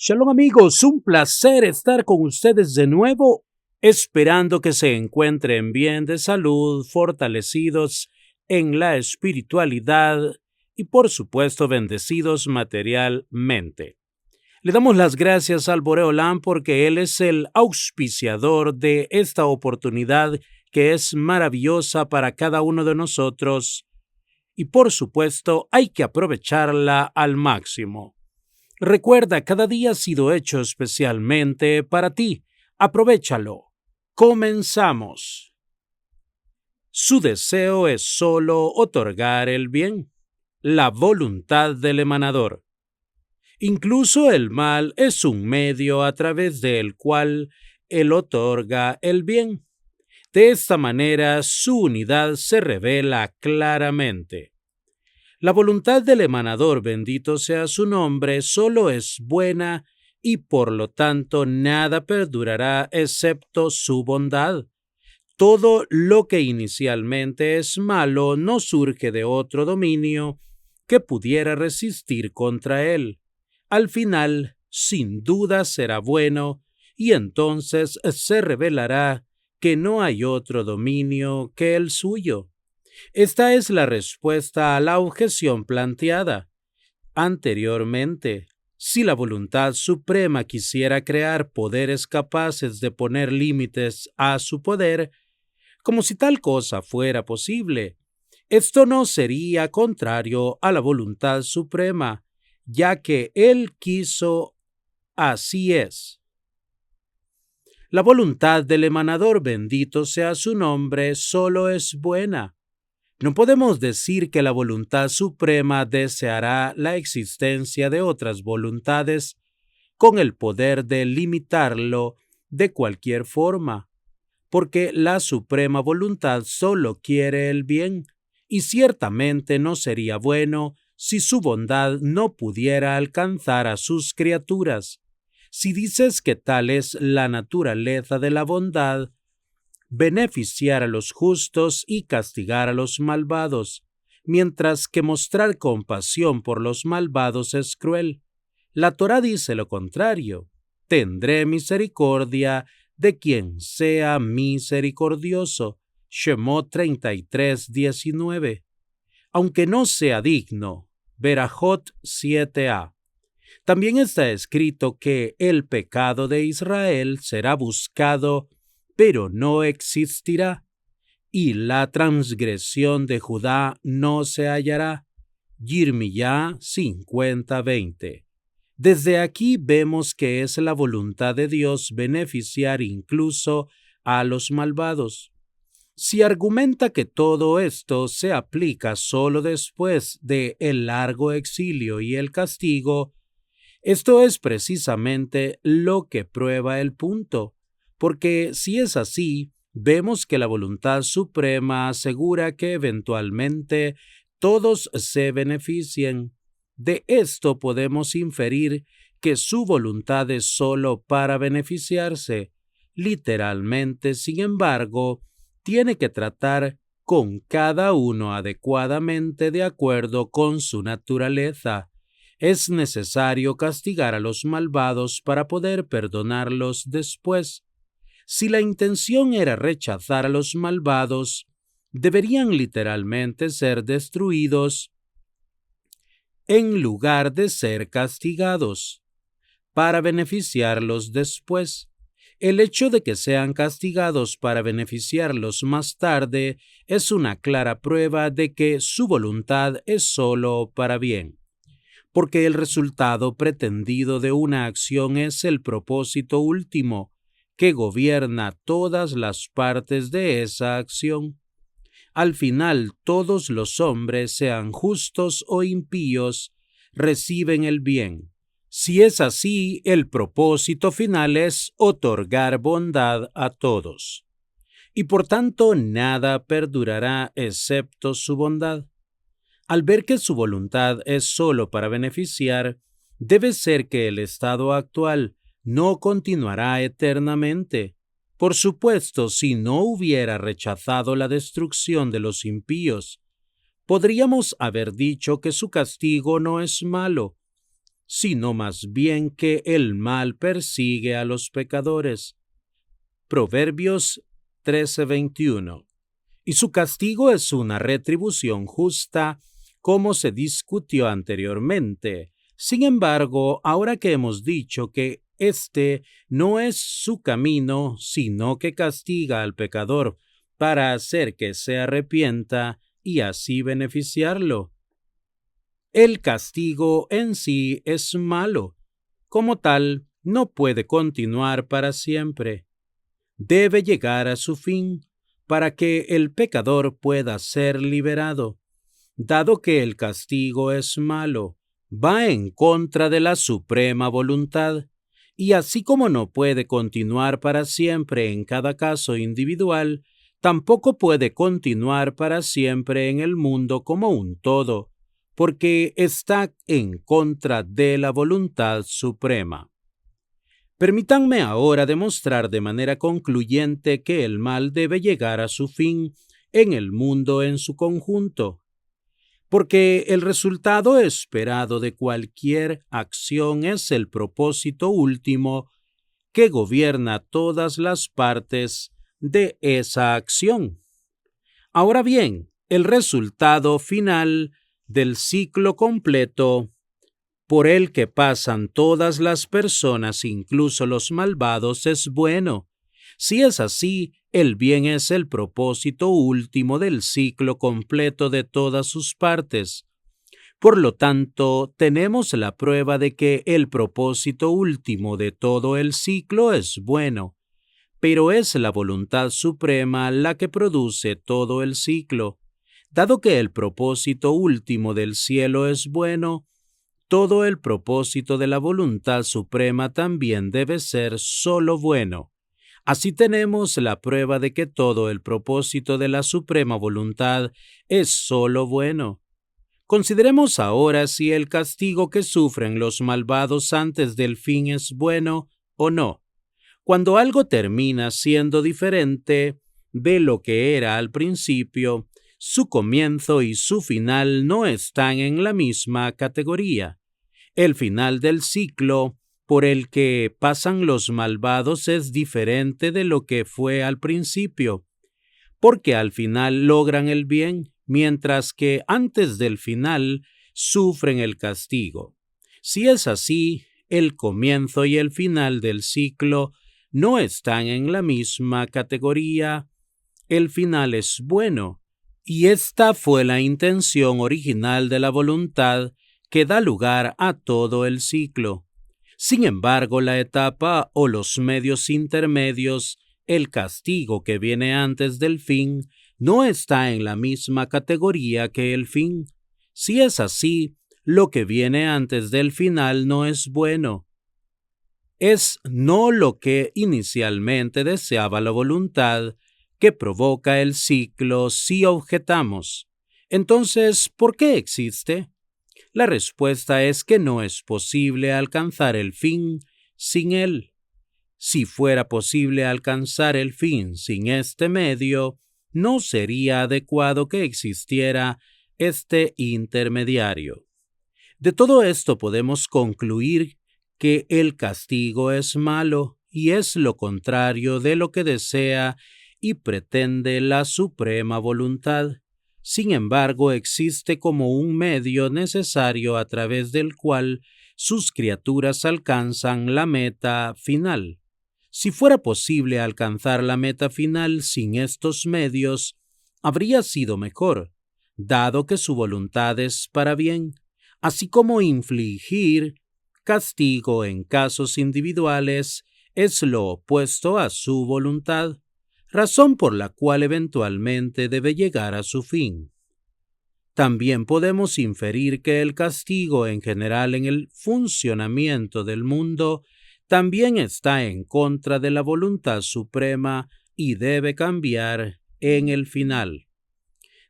Shalom amigos, un placer estar con ustedes de nuevo, esperando que se encuentren bien de salud, fortalecidos en la espiritualidad y por supuesto bendecidos materialmente. Le damos las gracias al Boreolán porque Él es el auspiciador de esta oportunidad que es maravillosa para cada uno de nosotros y por supuesto hay que aprovecharla al máximo. Recuerda, cada día ha sido hecho especialmente para ti. Aprovéchalo. Comenzamos. Su deseo es solo otorgar el bien, la voluntad del emanador. Incluso el mal es un medio a través del cual él otorga el bien. De esta manera, su unidad se revela claramente. La voluntad del emanador, bendito sea su nombre, solo es buena y por lo tanto nada perdurará excepto su bondad. Todo lo que inicialmente es malo no surge de otro dominio que pudiera resistir contra él. Al final, sin duda será bueno y entonces se revelará que no hay otro dominio que el suyo. Esta es la respuesta a la objeción planteada anteriormente. Si la voluntad suprema quisiera crear poderes capaces de poner límites a su poder, como si tal cosa fuera posible, esto no sería contrario a la voluntad suprema, ya que Él quiso, así es. La voluntad del emanador, bendito sea su nombre, solo es buena. No podemos decir que la voluntad suprema deseará la existencia de otras voluntades con el poder de limitarlo de cualquier forma, porque la suprema voluntad solo quiere el bien, y ciertamente no sería bueno si su bondad no pudiera alcanzar a sus criaturas. Si dices que tal es la naturaleza de la bondad, beneficiar a los justos y castigar a los malvados, mientras que mostrar compasión por los malvados es cruel. La Torá dice lo contrario: tendré misericordia de quien sea misericordioso. Shemot 33:19. Aunque no sea digno. Berajot 7a. También está escrito que el pecado de Israel será buscado pero no existirá, y la transgresión de Judá no se hallará. Yirmiyá 50:20. Desde aquí vemos que es la voluntad de Dios beneficiar incluso a los malvados. Si argumenta que todo esto se aplica solo después de el largo exilio y el castigo, esto es precisamente lo que prueba el punto. Porque si es así, vemos que la voluntad suprema asegura que eventualmente todos se beneficien. De esto podemos inferir que su voluntad es solo para beneficiarse. Literalmente, sin embargo, tiene que tratar con cada uno adecuadamente de acuerdo con su naturaleza. Es necesario castigar a los malvados para poder perdonarlos después. Si la intención era rechazar a los malvados, deberían literalmente ser destruidos en lugar de ser castigados, para beneficiarlos después. El hecho de que sean castigados para beneficiarlos más tarde es una clara prueba de que su voluntad es solo para bien, porque el resultado pretendido de una acción es el propósito último que gobierna todas las partes de esa acción. Al final, todos los hombres, sean justos o impíos, reciben el bien. Si es así, el propósito final es otorgar bondad a todos. Y por tanto, nada perdurará excepto su bondad. Al ver que su voluntad es solo para beneficiar, debe ser que el estado actual no continuará eternamente. Por supuesto, si no hubiera rechazado la destrucción de los impíos, podríamos haber dicho que su castigo no es malo. sino más bien que el mal persigue a los pecadores. Proverbios 13:21. Y su castigo es una retribución justa, como se discutió anteriormente. Sin embargo, ahora que hemos dicho que este no es su camino, sino que castiga al pecador para hacer que se arrepienta y así beneficiarlo. El castigo en sí es malo. Como tal, no puede continuar para siempre. Debe llegar a su fin para que el pecador pueda ser liberado. Dado que el castigo es malo, va en contra de la suprema voluntad, y así como no puede continuar para siempre en cada caso individual, tampoco puede continuar para siempre en el mundo como un todo, porque está en contra de la voluntad suprema. Permítanme ahora demostrar de manera concluyente que el mal debe llegar a su fin en el mundo en su conjunto, porque el resultado esperado de cualquier acción es el propósito último que gobierna todas las partes de esa acción. Ahora bien, el resultado final del ciclo completo por el que pasan todas las personas, incluso los malvados, es bueno. Si es así, el bien es el propósito último del ciclo completo de todas sus partes. Por lo tanto, tenemos la prueba de que el propósito último de todo el ciclo es bueno, pero es la voluntad suprema la que produce todo el ciclo. Dado que el propósito último del cielo es bueno, todo el propósito de la voluntad suprema también debe ser solo bueno. Así tenemos la prueba de que todo el propósito de la suprema voluntad es solo bueno. Consideremos ahora si el castigo que sufren los malvados antes del fin es bueno o no. Cuando algo termina siendo diferente de lo que era al principio, su comienzo y su final no están en la misma categoría. El final del ciclo por el que pasan los malvados es diferente de lo que fue al principio, porque al final logran el bien, mientras que antes del final sufren el castigo. Si es así, el comienzo y el final del ciclo no están en la misma categoría. El final es bueno, y esta fue la intención original de la voluntad que da lugar a todo el ciclo. Sin embargo, la etapa o los medios intermedios, el castigo que viene antes del fin, no está en la misma categoría que el fin. Si es así, lo que viene antes del final no es bueno. Es no lo que inicialmente deseaba la voluntad que provoca el ciclo si objetamos. Entonces, ¿por qué existe? La respuesta es que no es posible alcanzar el fin sin él. Si fuera posible alcanzar el fin sin este medio, no sería adecuado que existiera este intermediario. De todo esto podemos concluir que el castigo es malo y es lo contrario de lo que desea y pretende la suprema voluntad. Sin embargo, existe como un medio necesario a través del cual sus criaturas alcanzan la meta final. Si fuera posible alcanzar la meta final sin estos medios, habría sido mejor, dado que su voluntad es para bien, así como infligir castigo en casos individuales es lo opuesto a su voluntad, razón por la cual eventualmente debe llegar a su fin. También podemos inferir que el castigo en general en el funcionamiento del mundo también está en contra de la voluntad suprema y debe cambiar en el final.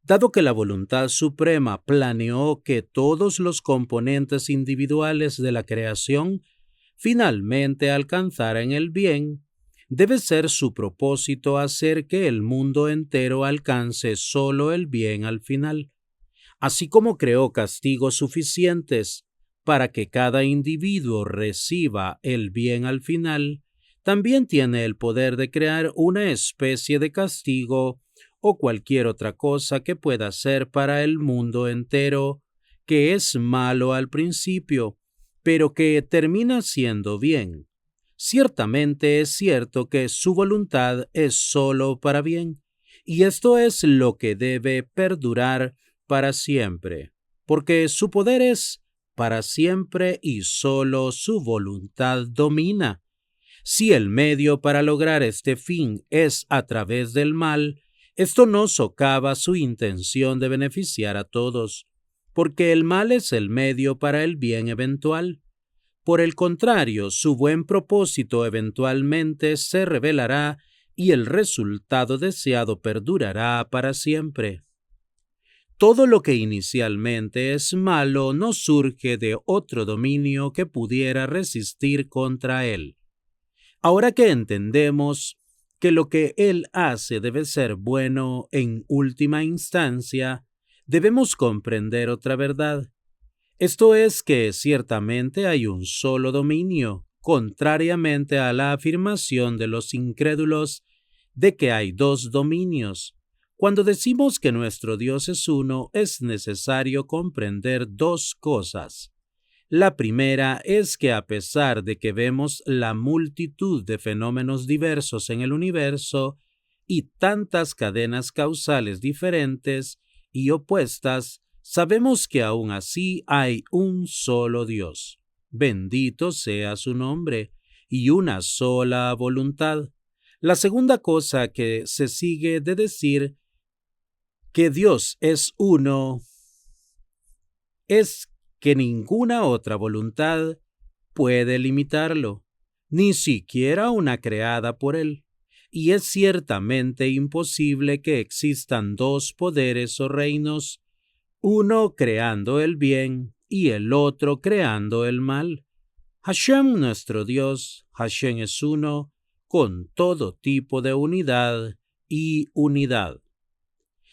Dado que la voluntad suprema planeó que todos los componentes individuales de la creación finalmente alcanzaran el bien, debe ser su propósito hacer que el mundo entero alcance solo el bien al final. Así como creó castigos suficientes para que cada individuo reciba el bien al final, también tiene el poder de crear una especie de castigo o cualquier otra cosa que pueda ser para el mundo entero, que es malo al principio, pero que termina siendo bien. Ciertamente es cierto que su voluntad es solo para bien, y esto es lo que debe perdurar para siempre, porque su poder es para siempre y solo su voluntad domina. Si el medio para lograr este fin es a través del mal, esto no socava su intención de beneficiar a todos, porque el mal es el medio para el bien eventual. Por el contrario, su buen propósito eventualmente se revelará y el resultado deseado perdurará para siempre. Todo lo que inicialmente es malo no surge de otro dominio que pudiera resistir contra él. Ahora que entendemos que lo que Él hace debe ser bueno en última instancia, debemos comprender otra verdad. Esto es que ciertamente hay un solo dominio, contrariamente a la afirmación de los incrédulos de que hay dos dominios. Cuando decimos que nuestro Dios es uno, es necesario comprender dos cosas. La primera es que a pesar de que vemos la multitud de fenómenos diversos en el universo y tantas cadenas causales diferentes y opuestas, sabemos que aún así hay un solo Dios. Bendito sea su nombre, y una sola voluntad. La segunda cosa que se sigue de decir que Dios es uno es que ninguna otra voluntad puede limitarlo, ni siquiera una creada por él, y es ciertamente imposible que existan dos poderes o reinos, uno creando el bien y el otro creando el mal. Hashem, nuestro Dios, Hashem es uno, con todo tipo de unidad y unidad.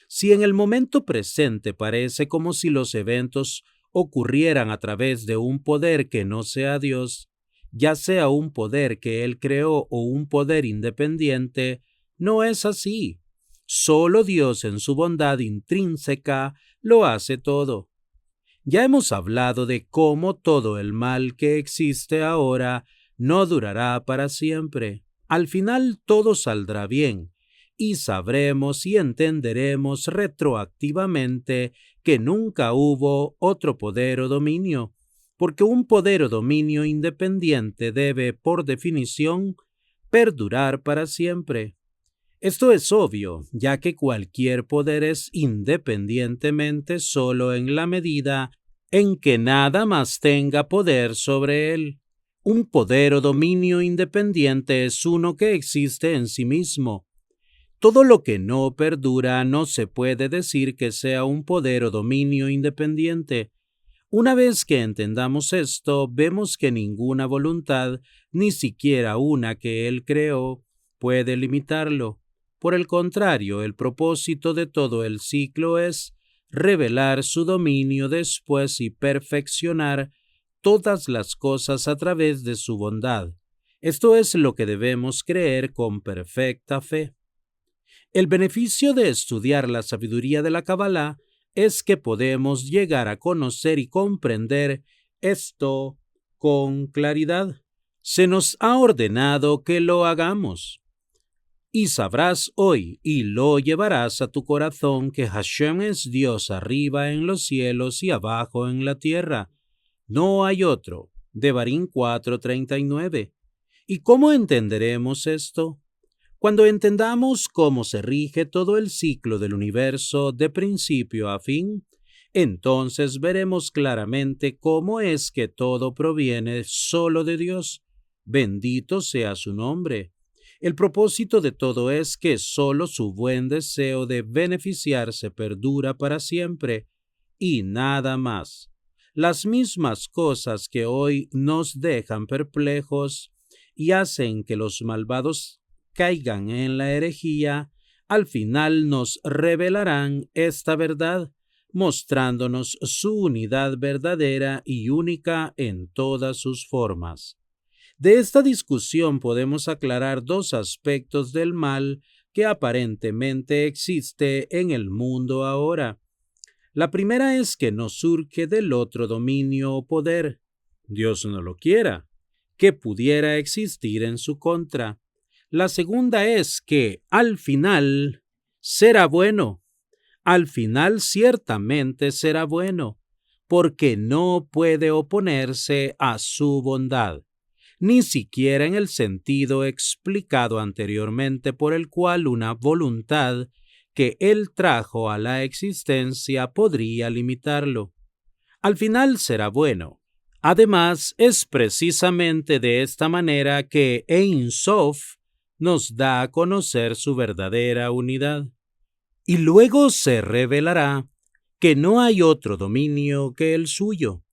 Si en el momento presente parece como si los eventos ocurrieran a través de un poder que no sea Dios, ya sea un poder que Él creó o un poder independiente, no es así. Solo Dios en su bondad intrínseca lo hace todo. Ya hemos hablado de cómo todo el mal que existe ahora no durará para siempre. Al final todo saldrá bien, y sabremos y entenderemos retroactivamente que nunca hubo otro poder o dominio, porque un poder o dominio independiente debe, por definición, perdurar para siempre. Esto es obvio, ya que cualquier poder es independientemente solo en la medida en que nada más tenga poder sobre él. Un poder o dominio independiente es uno que existe en sí mismo. Todo lo que no perdura no se puede decir que sea un poder o dominio independiente. Una vez que entendamos esto, vemos que ninguna voluntad, ni siquiera una que Él creó, puede limitarlo. Por el contrario, el propósito de todo el ciclo es revelar su dominio después y perfeccionar todas las cosas a través de su bondad. Esto es lo que debemos creer con perfecta fe. El beneficio de estudiar la sabiduría de la Kabbalah es que podemos llegar a conocer y comprender esto con claridad. Se nos ha ordenado que lo hagamos. Y sabrás hoy y lo llevarás a tu corazón que Hashem es Dios arriba en los cielos y abajo en la tierra. No hay otro. Devarim 4:39. ¿Y cómo entenderemos esto? Cuando entendamos cómo se rige todo el ciclo del universo de principio a fin, entonces veremos claramente cómo es que todo proviene solo de Dios. Bendito sea su nombre. El propósito de todo es que solo su buen deseo de beneficiarse perdura para siempre y nada más. Las mismas cosas que hoy nos dejan perplejos y hacen que los malvados caigan en la herejía, al final nos revelarán esta verdad, mostrándonos su unidad verdadera y única en todas sus formas. De esta discusión podemos aclarar dos aspectos del mal que aparentemente existe en el mundo ahora. La primera es que no surge del otro dominio o poder, Dios no lo quiera, que pudiera existir en su contra. La segunda es que, al final, será bueno. Al final ciertamente será bueno, porque no puede oponerse a su bondad, ni siquiera en el sentido explicado anteriormente por el cual una voluntad que Él trajo a la existencia podría limitarlo. Al final será bueno. Además, es precisamente de esta manera que Ein Sof nos da a conocer su verdadera unidad. Y luego se revelará que no hay otro dominio que el suyo.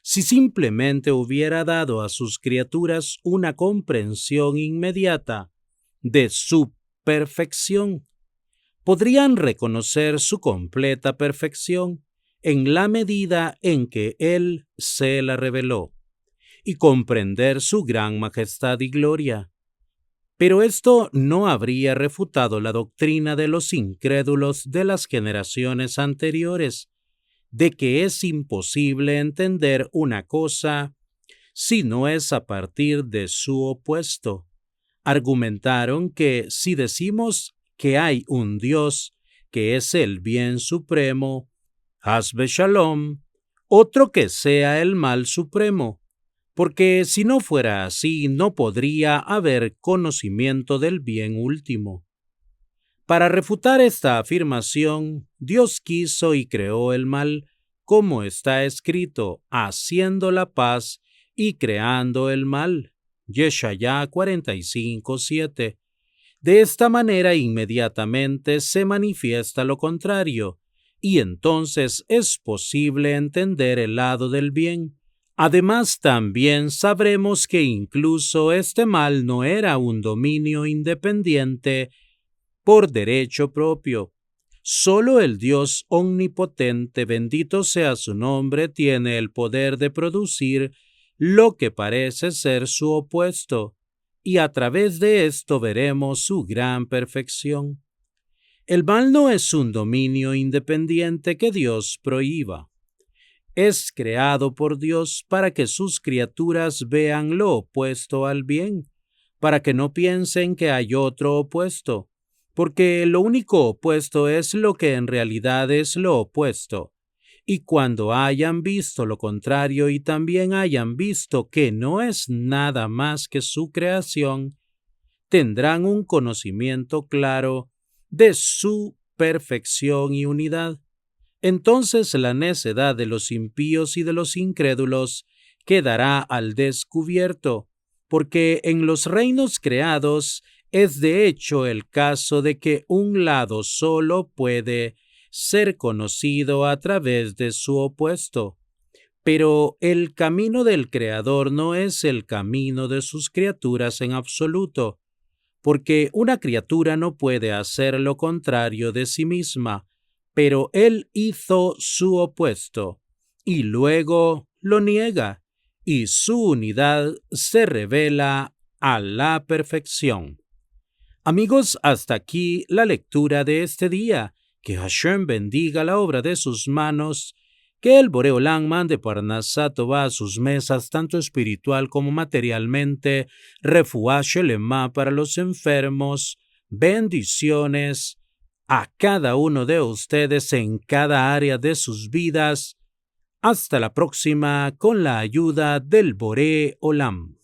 Si simplemente hubiera dado a sus criaturas una comprensión inmediata de su perfección, podrían reconocer su completa perfección en la medida en que Él se la reveló y comprender su gran majestad y gloria. Pero esto no habría refutado la doctrina de los incrédulos de las generaciones anteriores, de que es imposible entender una cosa si no es a partir de su opuesto. Argumentaron que si decimos que hay un Dios que es el bien supremo, Hasbe Shalom, otro que sea el mal supremo, porque si no fuera así no podría haber conocimiento del bien último. Para refutar esta afirmación, Dios quiso y creó el mal, como está escrito, haciendo la paz y creando el mal. Yeshayá 45:7. De esta manera inmediatamente se manifiesta lo contrario, y entonces es posible entender el lado del bien. Además, también sabremos que incluso este mal no era un dominio independiente por derecho propio. Solo el Dios omnipotente, bendito sea su nombre, tiene el poder de producir lo que parece ser su opuesto, y a través de esto veremos su gran perfección. El mal no es un dominio independiente que Dios prohíba. Es creado por Dios para que sus criaturas vean lo opuesto al bien, para que no piensen que hay otro opuesto, porque lo único opuesto es lo que en realidad es lo opuesto. Y cuando hayan visto lo contrario y también hayan visto que no es nada más que su creación, tendrán un conocimiento claro de su perfección y unidad. Entonces la necedad de los impíos y de los incrédulos quedará al descubierto, porque en los reinos creados es de hecho el caso de que un lado solo puede ser conocido a través de su opuesto. Pero el camino del Creador no es el camino de sus criaturas en absoluto, porque una criatura no puede hacer lo contrario de sí misma, pero Él hizo su opuesto, y luego lo niega, y su unidad se revela a la perfección. Amigos, hasta aquí la lectura de este día. Que Hashem bendiga la obra de sus manos, que el Boreolán mande Parnasá Tová a sus mesas, tanto espiritual como materialmente, refuá shelema para los enfermos, bendiciones a cada uno de ustedes en cada área de sus vidas. Hasta la próxima con la ayuda del Boreolam.